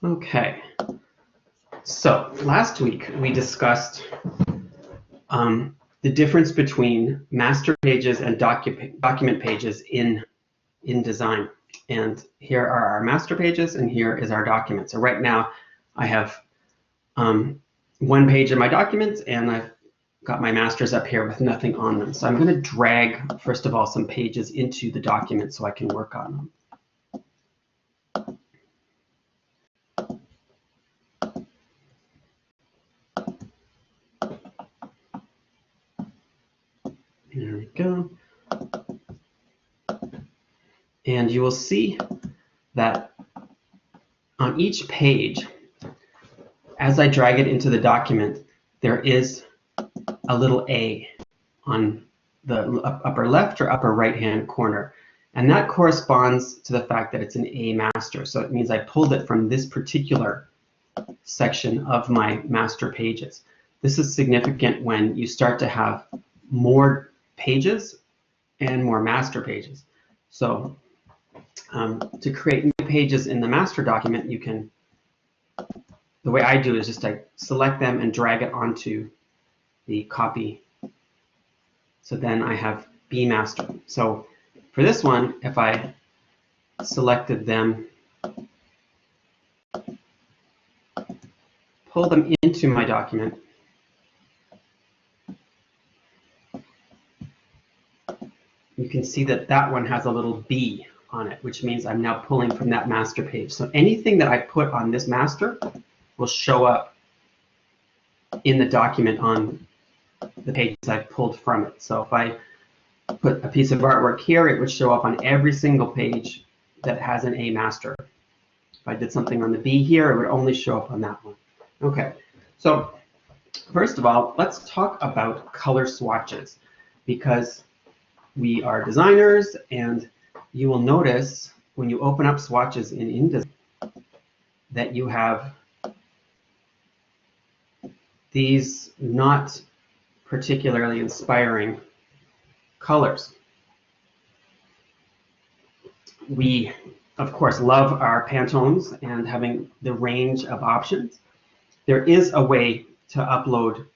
Okay, so last week we discussed the difference between master pages and document pages in InDesign. And here are our master pages, and here is our document. So right now I have one page in my documents, and I've got my masters up here with nothing on them. So I'm going to drag, first of all, some pages into the document so I can work on them. There we go. And you will see that on each page, as I drag it into the document, there is a little A on the upper left or upper right hand corner. And that corresponds to the fact that it's an A master. So it means I pulled it from this particular section of my master pages. This is significant when you start to have more pages and more master pages. So to create new pages in the master document, you can, the way I do is just I select them and drag it onto the copy. So then I have B master. So for this one, if I selected them, pull them into my document, you can see that that one has a little B on it, which means I'm now pulling from that master page. So anything that I put on this master will show up in the document on the pages I've pulled from it. So if I put a piece of artwork here, it would show up on every single page that has an A master. If I did something on the B here, it would only show up on that one. Okay, so first of all, let's talk about color swatches, because we are designers, and you will notice when you open up swatches in InDesign that you have these not particularly inspiring colors. We, of course, love our Pantones and having the range of options. There is a way to upload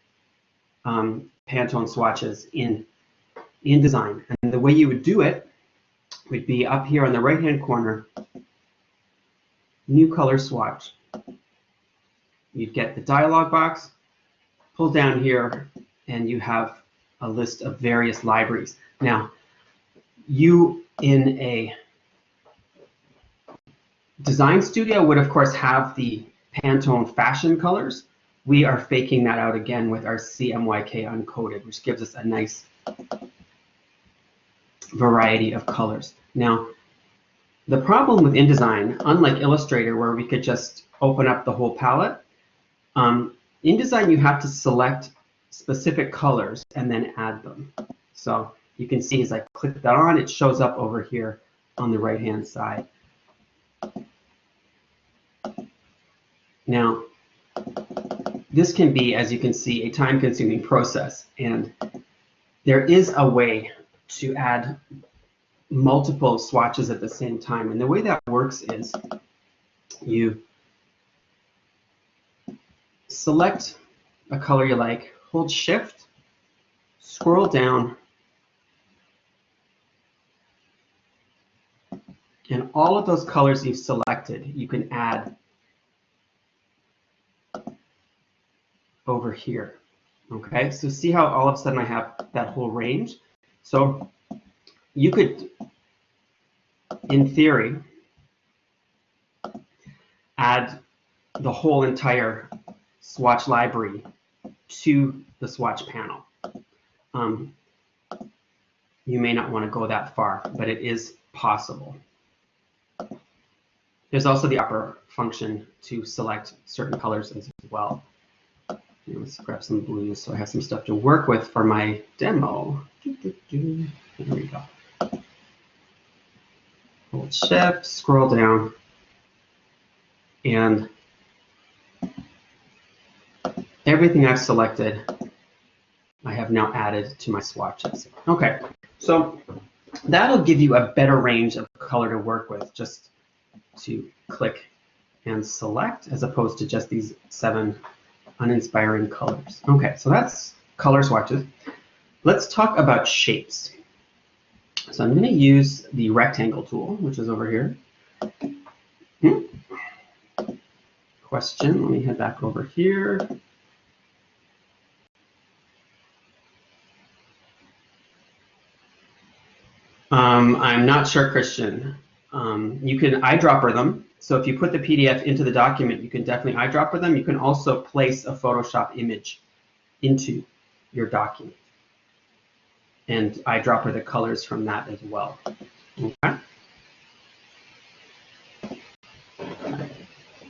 Pantone swatches in InDesign, and the way you would do it would be up here on the right-hand corner, new color swatch. You'd get the dialog box, pull down here, and you have a list of various libraries. Now, you in a design studio would, of course, have the Pantone fashion colors. We are faking that out again with our CMYK uncoded, which gives us a nice variety of colors. Now, the problem with InDesign, unlike Illustrator, where we could just open up the whole palette, InDesign you have to select specific colors and then add them. So you can see as I click that on, it shows up over here on the right-hand side. Now, this can be, as you can see, a time-consuming process, and there is a way to add multiple swatches at the same time. And the way that works is you select a color you like, hold Shift, scroll down, and all of those colors you've selected, you can add over here. Okay, so see how all of a sudden I have that whole range? So you could, in theory, add the whole entire swatch library to the swatch panel. You may not want to go that far, but it is possible. There's also the upper function to select certain colors as well. Let's grab some blues so I have some stuff to work with for my demo. There we go. Hold Shift, scroll down, and everything I've selected, I have now added to my swatches. Okay, so that'll give you a better range of color to work with, just to click and select, as opposed to just these 7 uninspiring colors. Okay, so that's color swatches. Let's talk about shapes. So I'm going to use the rectangle tool, which is over here. Question, let me head back over here. I'm not sure, Christian. You can eyedropper them. So if you put the PDF into the document, you can definitely eyedropper them. You can also place a Photoshop image into your document and eyedropper the colors from that as well. Okay.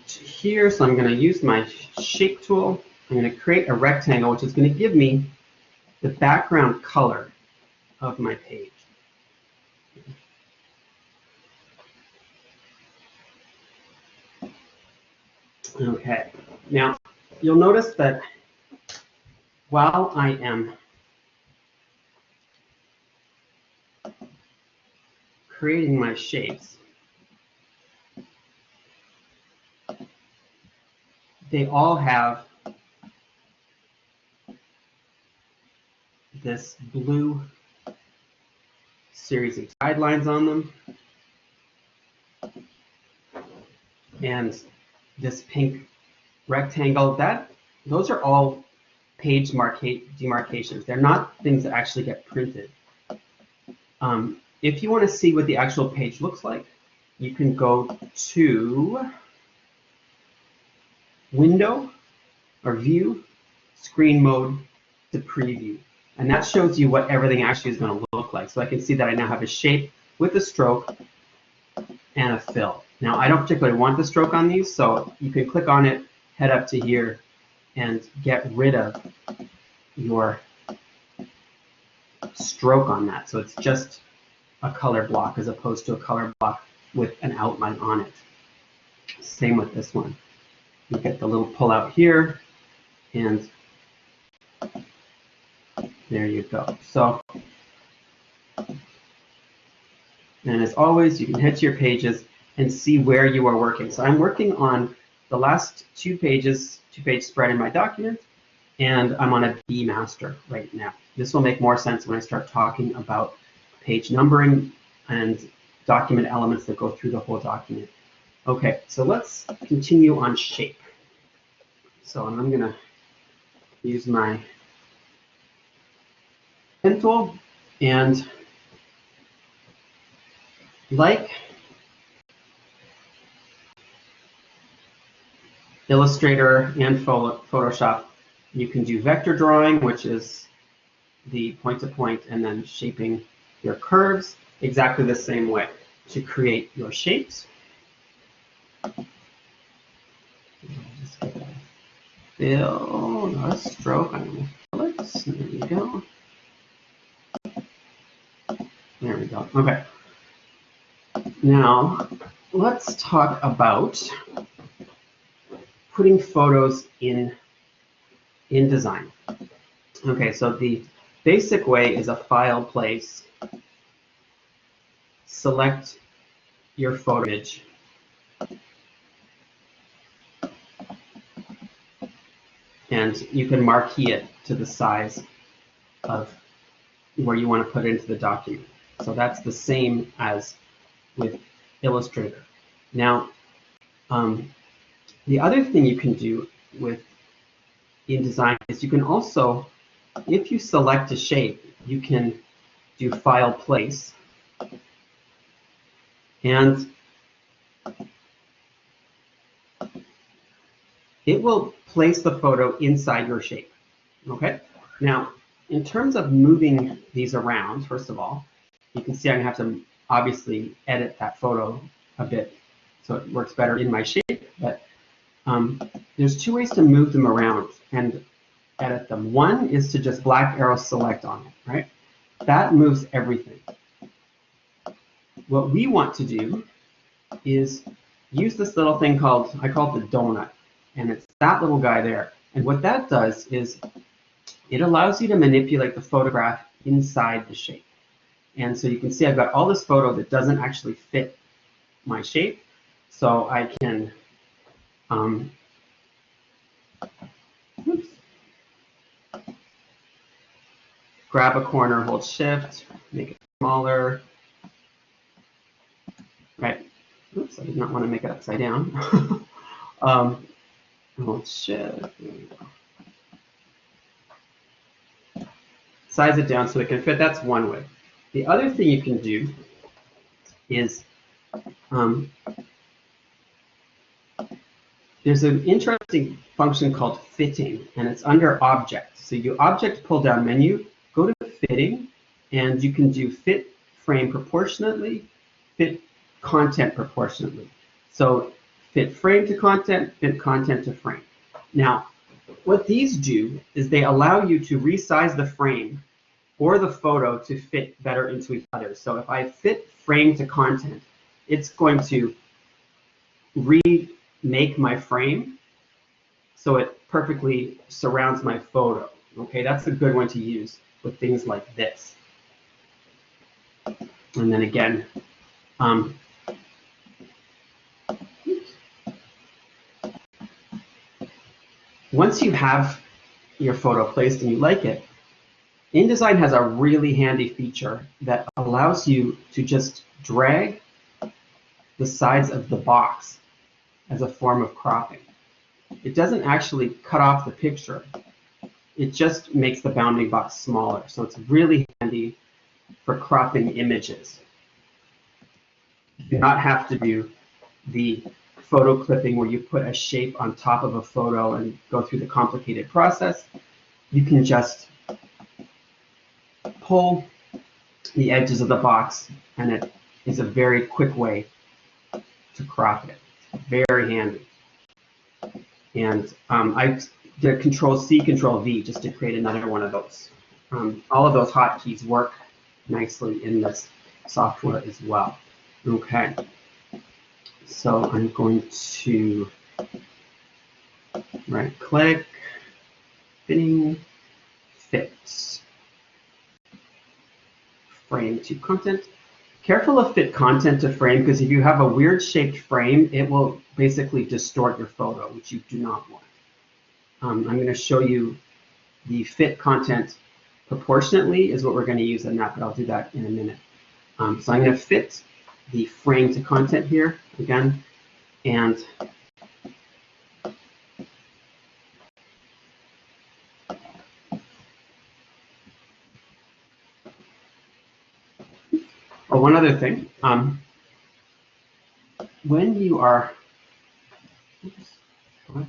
Here, so I'm going to use my shape tool. I'm going to create a rectangle, which is going to give me the background color of my page. Okay, now you'll notice that while I am creating my shapes, they all have this blue series of guidelines on them and this pink rectangle. Those are all page demarcations. They're not things that actually get printed. If you want to see what the actual page looks like, you can go to Window or View, Screen Mode to Preview. And that shows you what everything actually is going to look like. So I can see that I now have a shape with a stroke and a fill. Now I don't particularly want the stroke on these, so you can click on it, head up to here, and get rid of your stroke on that. So it's just a color block as opposed to a color block with an outline on it. Same with this one. You get the little pull out here, and there you go. So, and as always, you can head to your pages and see where you are working. So I'm working on the last 2 pages, 2-page spread in my document, and I'm on a B master right now. This will make more sense when I start talking about page numbering and document elements that go through the whole document. Okay, so let's continue on shape. So I'm going to use my pen tool, and like Illustrator and Photoshop, you can do vector drawing, which is the point-to-point, and then shaping your curves exactly the same way to create your shapes. Just get a fill, not a stroke. I'm going to fill it. There you go. There we go. Okay. Now, let's talk about putting photos in InDesign. Okay, so the basic way is a file place. Select your photo image. And you can marquee it to the size of where you want to put it into the document. So that's the same as with Illustrator. Now, the other thing you can do with InDesign is you can also, if you select a shape, you can do File Place, and it will place the photo inside your shape. Okay? Now, in terms of moving these around, first of all, you can see I'm going to have to obviously edit that photo a bit so it works better in my shape, but there's 2 ways to move them around and edit them. One is to just black arrow select on it, right? That moves everything. What we want to do is use this little thing called, I call it the donut, and it's that little guy there. And what that does is it allows you to manipulate the photograph inside the shape. And so you can see I've got all this photo that doesn't actually fit my shape. So I can Oops. Grab a corner, hold Shift, make it smaller. Right. Oops, I did not want to make it upside down. Hold Shift. There we go. Size it down so it can fit. That's one way. The other thing you can do is there's an interesting function called fitting, and it's under Object. So you Object pull down menu, go to Fitting, and you can do Fit Frame Proportionately, Fit Content Proportionately. So fit frame to content, fit content to frame. Now, what these do is they allow you to resize the frame or the photo to fit better into each other. So if I fit frame to content, it's going to remake my frame so it perfectly surrounds my photo. Okay, that's a good one to use with things like this. And then again, once you have your photo placed and you like it, InDesign has a really handy feature that allows you to just drag the sides of the box as a form of cropping. It doesn't actually cut off the picture. It just makes the bounding box smaller. So it's really handy for cropping images. You do not have to do the photo clipping where you put a shape on top of a photo and go through the complicated process. You can just pull the edges of the box, and it is a very quick way to crop it. Very handy. And I did Control-C, Control-V just to create another one of those. All of those hotkeys work nicely in this software as well. Okay. So I'm going to right-click, fitting, fit, frame to content. Careful of fit content to frame, because if you have a weird shaped frame, it will basically distort your photo, which you do not want. I'm going to show you the fit content proportionately is what we're going to use in that, but I'll do that in a minute. So I'm going to fit the frame to content here again, and one other thing, when you are, so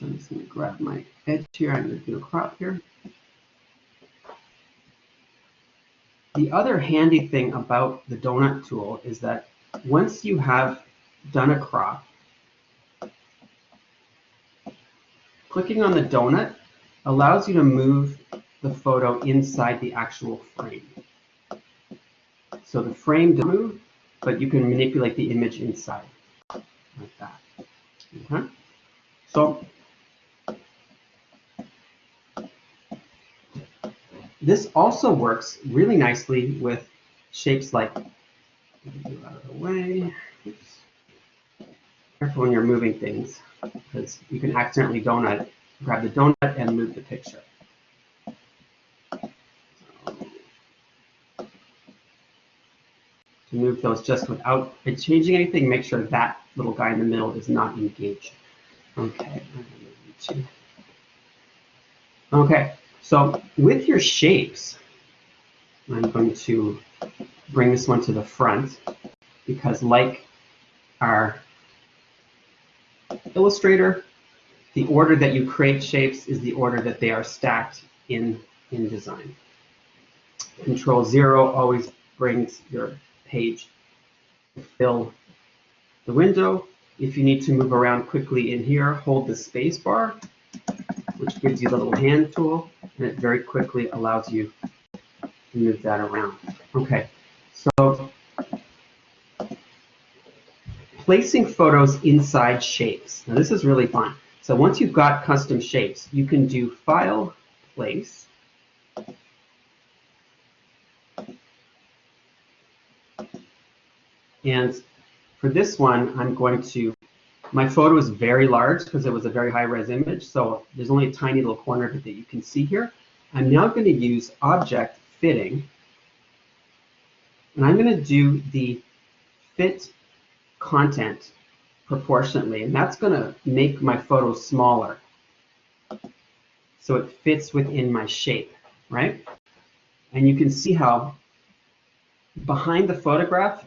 I'm just going to grab my edge here. I'm going to do a crop here. The other handy thing about the donut tool is that once you have done a crop, clicking on the donut allows you to move the photo inside the actual frame. So the frame doesn't move, but you can manipulate the image inside, like that. Okay? So this also works really nicely with shapes like, out of the way. Oops. Careful when you're moving things, because you can accidentally grab the donut and move the picture. To move those just without changing anything, make sure that little guy in the middle is not engaged. Okay. Okay, so with your shapes, I'm going to bring this one to the front, because like our Illustrator, the order that you create shapes is the order that they are stacked in InDesign. Control-0 always brings your page to fill the window. If you need to move around quickly in here, hold the space bar, which gives you the little hand tool, and it very quickly allows you to move that around. Okay, so placing photos inside shapes. Now this is really fun. So once you've got custom shapes, you can do File, Place, And for this one, I'm going to, my photo is very large because it was a very high-res image, so there's only a tiny little corner of it that you can see here. I'm now going to use object fitting, and I'm going to do the fit content proportionately, and that's going to make my photo smaller so it fits within my shape, right? And you can see how behind the photograph,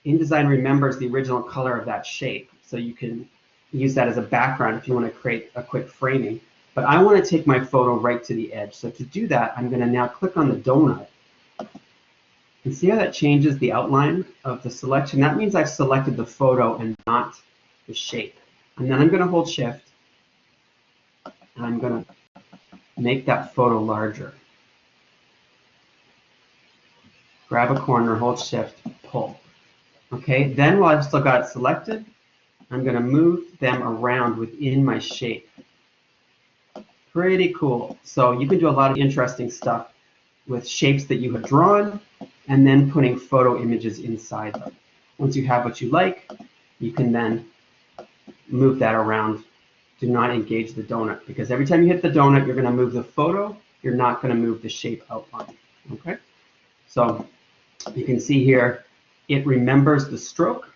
InDesign remembers the original color of that shape, so you can use that as a background if you want to create a quick framing. But I want to take my photo right to the edge, so to do that, I'm going to now click on the donut. And see how that changes the outline of the selection? That means I've selected the photo and not the shape. And then I'm going to hold Shift, and I'm going to make that photo larger. Grab a corner, hold Shift, pull. Okay, then while I've still got it selected, I'm going to move them around within my shape. Pretty cool. So you can do a lot of interesting stuff with shapes that you have drawn and then putting photo images inside them. Once you have what you like, you can then move that around. Do not engage the donut, because every time you hit the donut, you're going to move the photo. You're not going to move the shape outline. Okay? So you can see here, it remembers the stroke.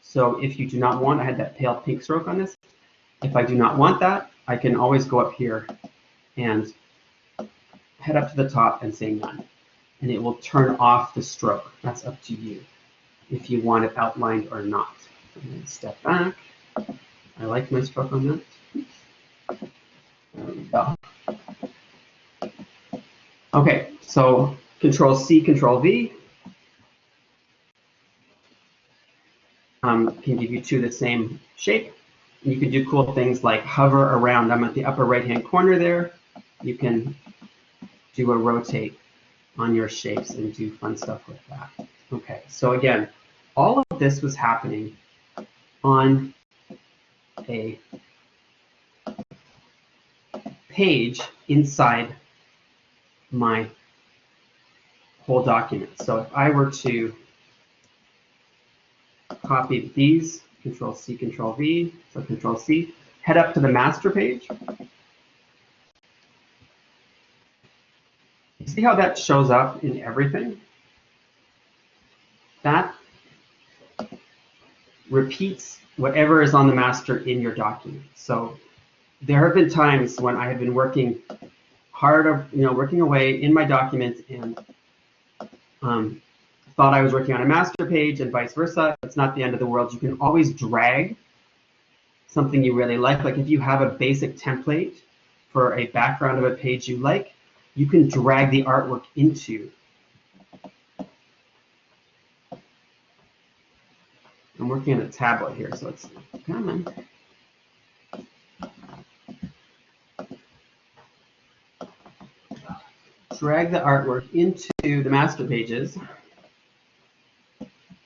So if you do not want, I had that pale pink stroke on this. If I do not want that, I can always go up here and head up to the top and say none. And it will turn off the stroke. That's up to you if you want it outlined or not. I'm going to step back. I like my stroke on that. There we go. Okay, so Control C, Control V can give you two of the same shape. And you can do cool things like hover around. I'm at the upper right-hand corner there. You can do a rotate on your shapes and do fun stuff with that. Okay, so again, all of this was happening on a page inside my whole document. So if I were to copy these, Control C, Control V, so Control C, head up to the master page. See how that shows up in everything? That repeats whatever is on the master in your document. So there have been times when I have been working hard, working away in my document and thought I was working on a master page and vice versa. It's not the end of the world. You can always drag something you really like. Like if you have a basic template for a background of a page you like, you can drag the artwork into. I'm working on a tablet here, so it's come on. Drag the artwork into the master pages.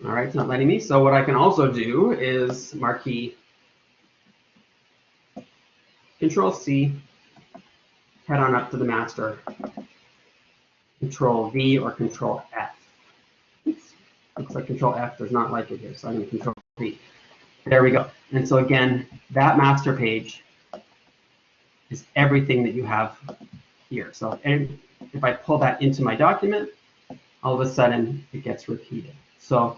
All right, it's not letting me. So what I can also do is marquee Control C, head on up to the master, Control V or Control F. Oops. Looks like Control F does not like it here, so I'm going to Control V. There we go. And so again, that master page is everything that you have here. So if I pull that into my document, all of a sudden it gets repeated. So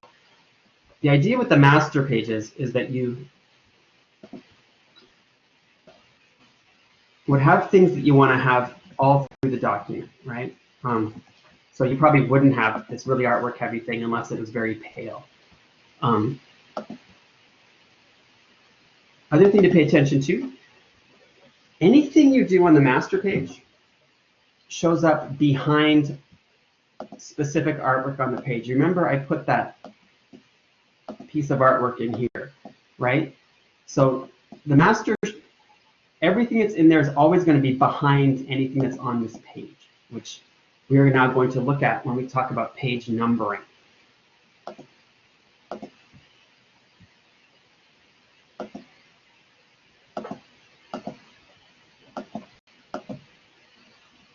the idea with the master pages is that you would have things that you want to have all through the document, right? So you probably wouldn't have this really artwork heavy thing unless it was very pale. Other thing to pay attention to, anything you do on the master page shows up behind specific artwork on the page. Remember, I put that piece of artwork in here, right? So the master, everything that's in there is always going to be behind anything that's on this page, which we are now going to look at when we talk about page numbering.